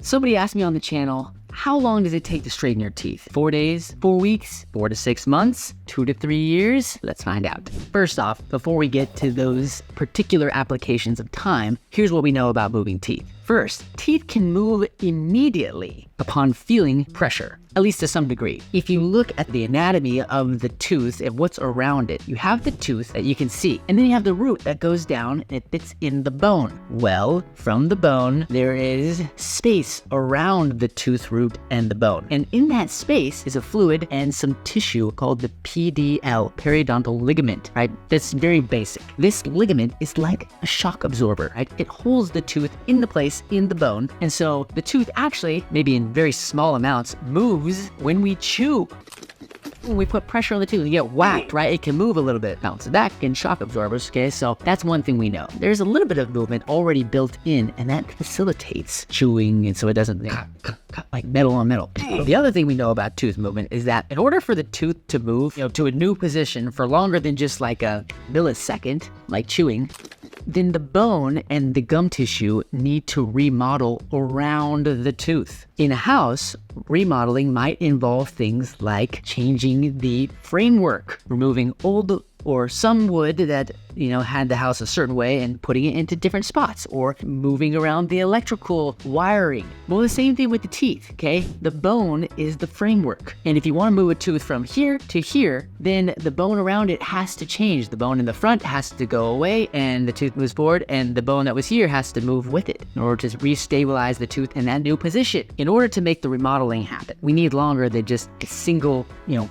Somebody asked me on the channel, how long does it take to straighten your teeth? 4 days, 4 weeks, 4 to 6 months, 2 to 3 years? Let's find out. First off, before we get to those particular applications of time, here's what we know about moving teeth. First, teeth can move immediately upon feeling pressure, at least to some degree. If you look at the anatomy of the tooth and what's around it, you have the tooth that you can see, and then you have the root that goes down and it fits in the bone. Well, from the bone, there is space around the tooth root and the bone. And in that space is a fluid and some tissue called the PDL, periodontal ligament, right? That's very basic. This ligament is like a shock absorber, right? It holds the tooth in the place in the bone. And so the tooth actually, maybe in very small amounts, moves when we chew. When we put pressure on the tooth, you get whacked, right? It can move a little bit, bounce back in shock absorbers, okay? So that's one thing we know. There's a little bit of movement already built in, and that facilitates chewing, and so it doesn't like metal on metal. The other thing we know about tooth movement is that in order for the tooth to move, to a new position for longer than just like a millisecond, like chewing, then the bone and the gum tissue need to remodel around the tooth. In a house, remodeling might involve things like changing the framework, removing old or some wood that, had the house a certain way and putting it into different spots, or moving around the electrical wiring. Well, the same thing with the teeth, okay? The bone is the framework. And if you want to move a tooth from here to here, then the bone around it has to change. The bone in the front has to go away and the tooth moves forward, and the bone that was here has to move with it in order to restabilize the tooth in that new position. In order to make the remodeling happen, we need longer than just a single,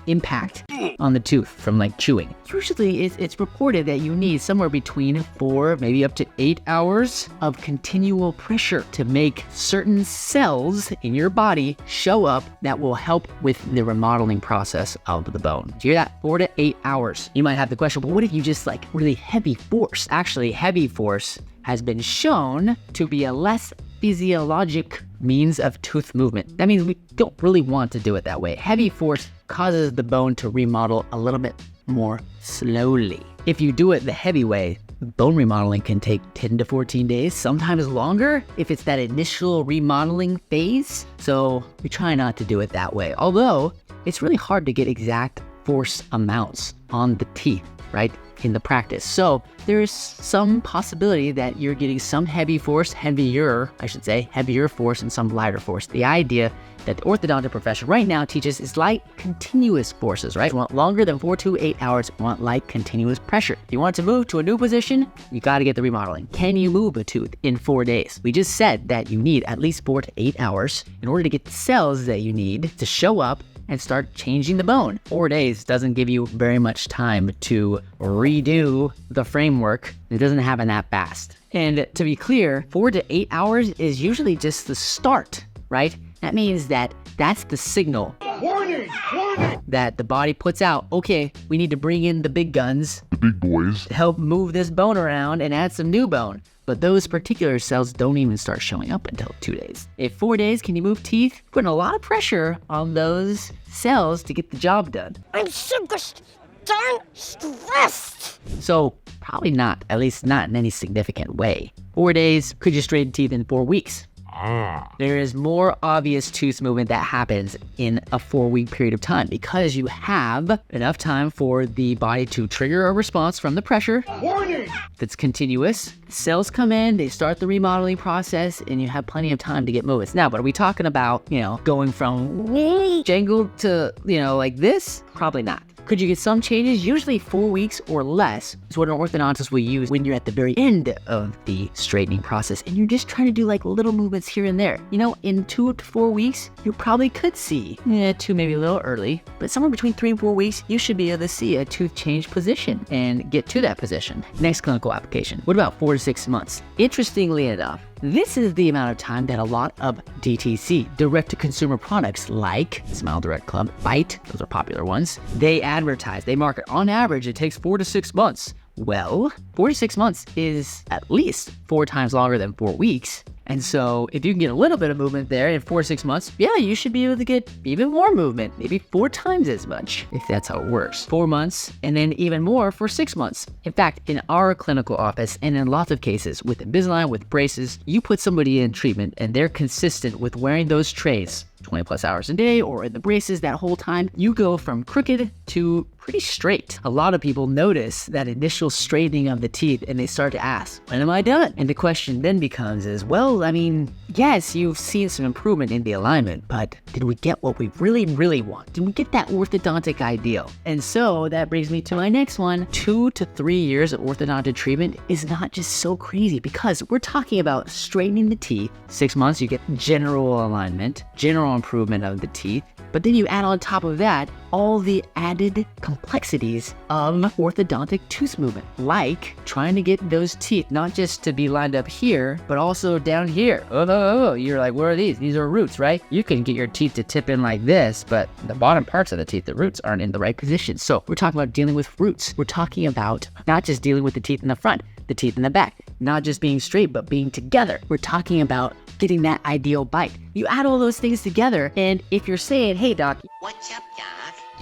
impact on the tooth from like chewing. Usually it's reported that you need somewhere between 4, maybe up to 8 hours of continual pressure to make certain cells in your body show up that will help with the remodeling process of the bone. Do you hear that? 4 to 8 hours. You might have the question, but what if you just like really heavy force? Actually, heavy force has been shown to be a less physiologic means of tooth movement. That means we don't really want to do it that way. Heavy force causes the bone to remodel a little bit more slowly. If you do it the heavy way, bone remodeling can take 10 to 14 days, sometimes longer if it's that initial remodeling phase. So we try not to do it that way. Although it's really hard to get exact force amounts on the teeth, right? In the practice. So there's some possibility that you're getting some heavier force and some lighter force. The idea that the orthodontic profession right now teaches is light continuous forces, right? You want longer than 4 to 8 hours, you want light continuous pressure. If you want to move to a new position, you got to get the remodeling. Can you move a tooth in 4 days? We just said that you need at least 4 to 8 hours in order to get the cells that you need to show up and start changing the bone. 4 days doesn't give you very much time to redo the framework. It doesn't happen that fast. And to be clear, 4 to 8 hours is usually just the start, right? That means that that's the signal warning that the body puts out. Okay, we need to bring in the big guns, the big boys, to help move this bone around and add some new bone. But those particular cells don't even start showing up until 2 days. If 4 days, can you move teeth? Putting a lot of pressure on those cells to get the job done. I'm super darn stressed. So probably not, at least not in any significant way. 4 days, could you straighten teeth in 4 weeks? There is more obvious tooth movement that happens in a 4-week period of time because you have enough time for the body to trigger a response from the pressure that's continuous. Cells come in, they start the remodeling process, and you have plenty of time to get movements. Now, but are we talking about, going from jangled to, like this? Probably not. Could you get some changes? Usually 4 weeks or less is what an orthodontist will use when you're at the very end of the straightening process and you're just trying to do like little movements here and there. In 2 to 4 weeks, you probably could see, 2 maybe a little early, but somewhere between 3 and 4 weeks, you should be able to see a tooth change position and get to that position. Next clinical application. What about 4 to 6 months? Interestingly enough, this is the amount of time that a lot of DTC, direct-to-consumer products like Smile Direct Club, Bite, those are popular ones, they advertise, they market. On average, it takes 4 to 6 months Well, 4 to 6 months is at least 4 times longer than 4 weeks. And so if you can get a little bit of movement there in 4 to 6 months, yeah, you should be able to get even more movement, maybe 4 times as much, if that's how it works. 4 months, and then even more for 6 months. In fact, in our clinical office, and in lots of cases, with Invisalign, with braces, you put somebody in treatment and they're consistent with wearing those trays 20 plus hours a day, or in the braces that whole time, you go from crooked to pretty straight. A lot of people notice that initial straightening of the teeth and they start to ask, when am I done? And the question then becomes well, I mean, yes, you've seen some improvement in the alignment, but did we get what we really want? Did we get that orthodontic ideal? And so that brings me to my next one. 2 to 3 years of orthodontic treatment is not just so crazy, because we're talking about straightening the teeth. 6 months, you get general alignment, general improvement of the teeth. But then you add on top of that all the added complexities of orthodontic tooth movement, like trying to get those teeth not just to be lined up here, but also down here. Oh, you're like, what are these? These are roots, right? You can get your teeth to tip in like this, but the bottom parts of the teeth, the roots, aren't in the right position. So we're talking about dealing with roots. We're talking about not just dealing with the teeth in the front, the teeth in the back, not just being straight, but being together. We're talking about getting that ideal bite. You add all those things together, and if you're saying, hey doc, What's up, Doc?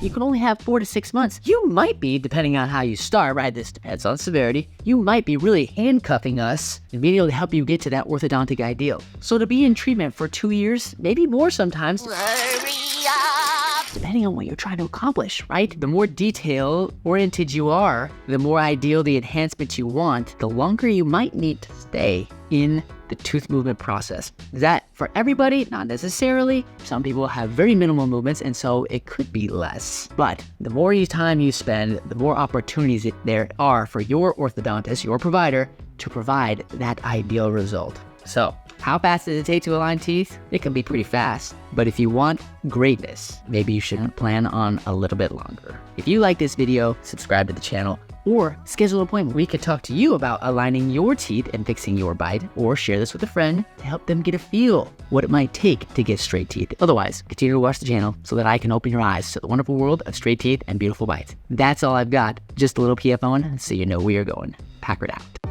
you can only have 4 to 6 months, you might be, depending on how you start, right? This depends on severity. You might be really handcuffing us and being able to help you get to that orthodontic ideal. So to be in treatment for 2 years, maybe more sometimes, Hurry up! depending on what you're trying to accomplish, right? The more detail-oriented you are, the more ideal the enhancement you want, the longer you might need to stay in the tooth movement process. Is that for everybody? Not necessarily. Some people have very minimal movements, and so it could be less. But the more time you spend, the more opportunities there are for your orthodontist, your provider, to provide that ideal result. So, how fast does it take to align teeth? It can be pretty fast. But if you want greatness, maybe you should plan on a little bit longer. If you like this video, subscribe to the channel, or schedule an appointment. We could talk to you about aligning your teeth and fixing your bite, or share this with a friend to help them get a feel what it might take to get straight teeth. Otherwise, continue to watch the channel so that I can open your eyes to the wonderful world of straight teeth and beautiful bites. That's all I've got. Just a little PF on, so you know where you're going. Packard out.